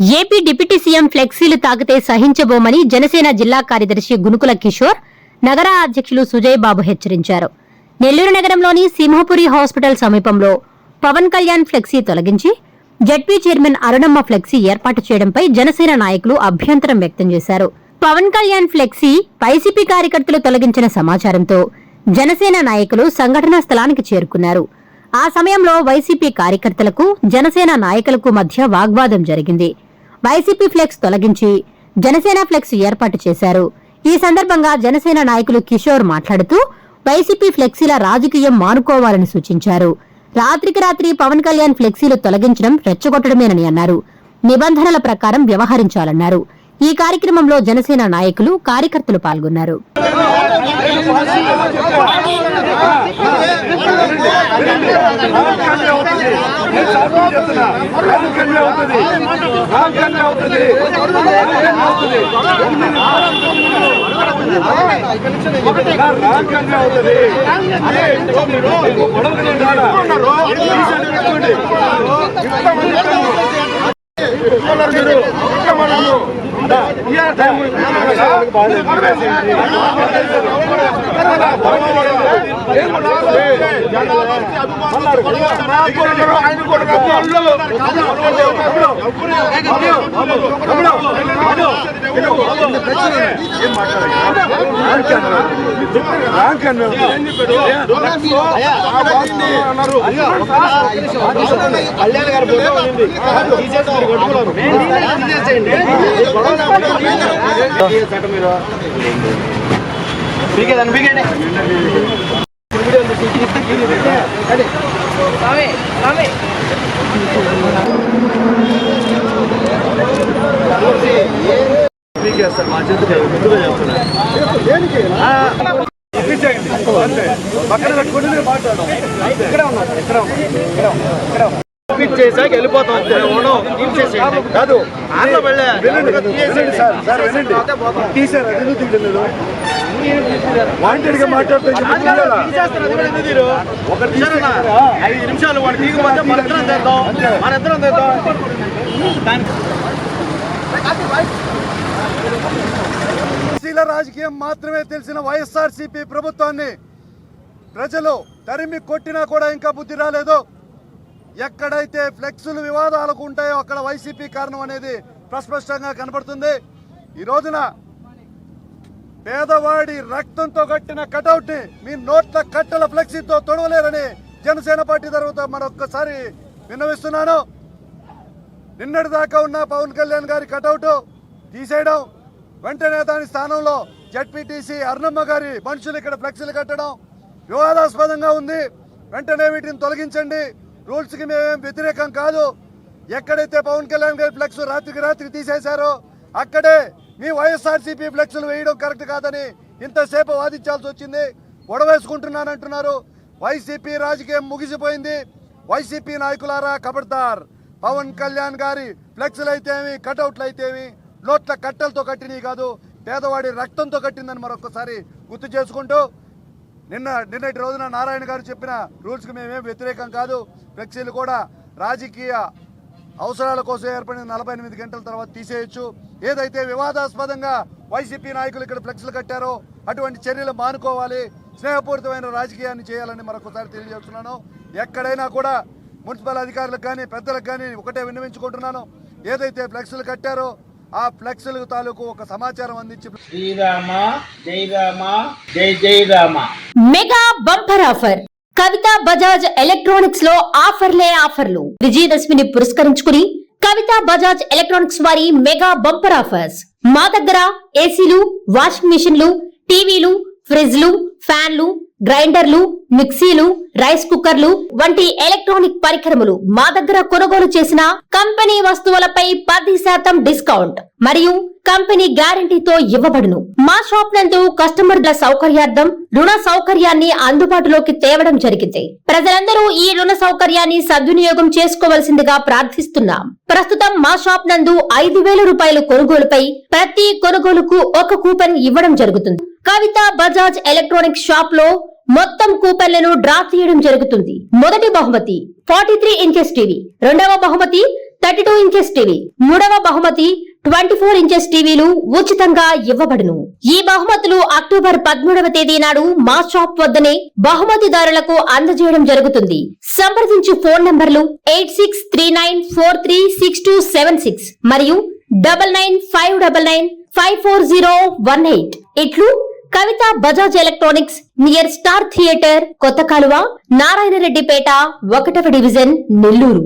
AP deputy CM ఫ్లెక్సీలు తాకితే సహించబోమని జనసేన జిల్లా కార్యదర్శి గునుకుల కిషోర్, నగర అధ్యక్షులు సుజయ్ బాబు హెచ్చరించారు. నెల్లూరు నగరంలోని సింహపురి హాస్పిటల్ సమీపంలో పవన్ కళ్యాణ్ ఫ్లెక్సీ తొలగించి జడ్పీ చైర్మన్ అరుణమ్మ ఫ్లెక్సీ ఏర్పాటు చేయడంపై జనసేన నాయకులు అభ్యంతరం వ్యక్తం చేశారు. పవన్ కళ్యాణ్ ఫ్లెక్సీ వైసీపీ కార్యకర్తలు తొలగించిన సమాచారంతో జనసేన నాయకులు సంఘటనా స్థలానికి చేరుకున్నారు. ఆ సమయంలో వైసీపీ కార్యకర్తలకు జనసేన నాయకులకు మధ్య వాగ్వాదం జరిగింది. వైసీపీ ఫ్లెక్స్ తొలగించి జనసేన ఫ్లెక్స్ ఏర్పాటు చేశారు. ఈ సందర్భంగా జనసేన నాయకులు కిషోర్ మాట్లాడుతూ వైసీపీ ఫ్లెక్సీల రాజకీయం మానుకోవాలని సూచించారు. రాత్రికి రాత్రి పవన్ కళ్యాణ్ ఫ్లెక్సీలు తొలగించడం రెచ్చగొట్టడమేనని అన్నారు. నిబంధనల ప్రకారం వ్యవహరించాలన్నారు. ఈ కార్యక్రమంలో జనసేన నాయకులు, కార్యకర్తలు పాల్గొన్నారు. చేసాక వెళ్ళిపోతాం. కాదు వాంటెడ్ గా మాట్లాడుతూ 5 నిమిషాలు వాడు తీయకపోతే మన ఇద్దరం తెద్దాం. రాజకీయం మాత్రమే తెలిసిన వైఎస్ఆర్సీపీ ప్రభుత్వాన్ని ప్రజలు తరిమి కొట్టినా కూడా ఇంకా బుద్ధి రాలేదు. ఎక్కడైతే ఫ్లెక్సులు వివాదాలకు ఉంటాయో అక్కడ వైసీపీ కారణం అనేది ప్రస్పష్టంగా కనబడుతుంది. ఈ రోజున పేదవాడి రక్తంతో కట్టిన కటౌట్ ని మీ నోట్ల కట్టల ఫ్లెక్సీతో తొడవలేరని జనసేన పార్టీ తరఫున మరొక్కసారి విన్నవిస్తున్నాను. నిన్నటి దాకా ఉన్న పవన్ కళ్యాణ్ గారి కటౌట్ తీసేయడం, వెంటనే దాని స్థానంలో జడ్పీటీసీ అరుణమ్మ గారి మనుషులు ఇక్కడ ఫ్లెక్సీలు కట్టడం వివాదాస్పదంగా ఉంది. వెంటనే వీటిని తొలగించండి. రూల్స్ కి మేమేం వ్యతిరేకం కాదు. ఎక్కడైతే పవన్ కళ్యాణ్ గారి ఫ్లెక్స్ రాత్రికి రాత్రి తీసేశారో అక్కడే మీ వైఎస్ఆర్సీపీ ఫ్లెక్సులు వేయడం కరెక్ట్ కాదని ఇంతసేపు వాదించాల్సి వచ్చింది. గొడవేసుకుంటున్నానంటున్నారు. వైసీపీ రాజకీయం ముగిసిపోయింది. వైసీపీ నాయకులారా ఖబర్దార్. పవన్ కళ్యాణ్ గారి ఫ్లెక్సులు అయితేమి, కటౌట్లు అయితేమి నోట్ల కట్టెలతో కట్టినవి కాదు, పేదవాడి రక్తంతో కట్టిందని మరొకసారి గుర్తు చేసుకుంటూ నిన్నటి రోజున నారాయణ గారు చెప్పిన రూల్స్ కి మేమేం వ్యతిరేకం కాదు. ఫ్లెక్సీలు కూడా రాజకీయ అవసరాల కోసం ఏర్పడిన 48 గంటల తర్వాత తీసేయచ్చు. ఏదైతే వివాదాస్పదంగా వైసీపీ నాయకులు ఇక్కడ ఫ్లెక్సీలు కట్టారో అటువంటి చర్యలు మానుకోవాలి. స్నేహపూరితమైన రాజకీయాన్ని చేయాలని మరొకసారి తెలియజేస్తున్నాను. ఎక్కడైనా కూడా మున్సిపల్ అధికారులకు కానీ పెద్దలకు కానీ ఒకటే విన్నవించుకుంటున్నాను. ఏదైతే ఫ్లెక్సీలు కట్టారో ఆ ఫ్లెక్సీల తాలూకు ఒక సమాచారం అందించి శ్రీరామ జై రామ జై జై రామ మెగా బంపర్ ఆఫర్. కవిత బజాజ్ ఎలక్ట్రానిక్స్ లో ఆఫర్లు. విజయదశమిని పురస్కరించుకుని కవిత బజాజ్ ఎలక్ట్రానిక్స్ వారి మెగా బంపర్ ఆఫర్స్. మా దగ్గర ఏసీలు, వాషింగ్ మిషన్లు, టీవీలు, ఫ్రిడ్జ్లు, ఫ్యాన్లు, గ్రైండర్లు, మిక్సీలు, రైస్ కుక్కర్లు వంటి ఎలక్ట్రానిక్ పరికరములు మా దగ్గర కొనుగోలు చేసిన కంపెనీ వస్తువులపై 10% డిస్కౌంట్ మరియు కంపెనీ గ్యారంటీతో ఇవ్వబడును. మా షాప్ నందు కస్టమర్ల సౌకర్యార్థం రుణ సౌకర్యాన్ని అందుబాటులోకి తేవడం జరిగింది. ప్రజలందరూ ఈ రుణ సౌకర్యాన్ని సద్వినియోగం చేసుకోవలసిందిగా ప్రార్థిస్తున్నాం. ప్రస్తుతం మా షాప్ నందు 5,000 రూపాయల కొనుగోలుపై ప్రతి కొనుగోలుకు ఒక కూపన్ ఇవ్వడం జరుగుతుంది. కవిత బజాజ్ ఎలక్ట్రానిక్ షాప్ లో మొత్తం కూపన్లను డ్రా తీయడం జరుగుతుంది. మొదటి బహుమతి 43 ఇంచెస్ టీవీ, రెండవ బహుమతి 32 ఇంచెస్ టీవీ, మూడవ బహుమతి 24 ఇంచెస్ టీవీలు ఉచితంగా ఇవ్వబడును. ఈ బహుమతులు అక్టోబర్ 13వ తేదీ నాడు మా షాప్ వద్దనే బహుమతిదారులకు అందజేయడం జరుగుతుంది. సంప్రదించు ఫోన్ నంబర్లు 8639436276 మరియు 9959954018. ఇట్లు Kavitha Bajaj electronics, near star theatre, కొత్త కాలువ, నారాయణరెడ్డిపేట, 1వ డివిజన్, నెల్లూరు.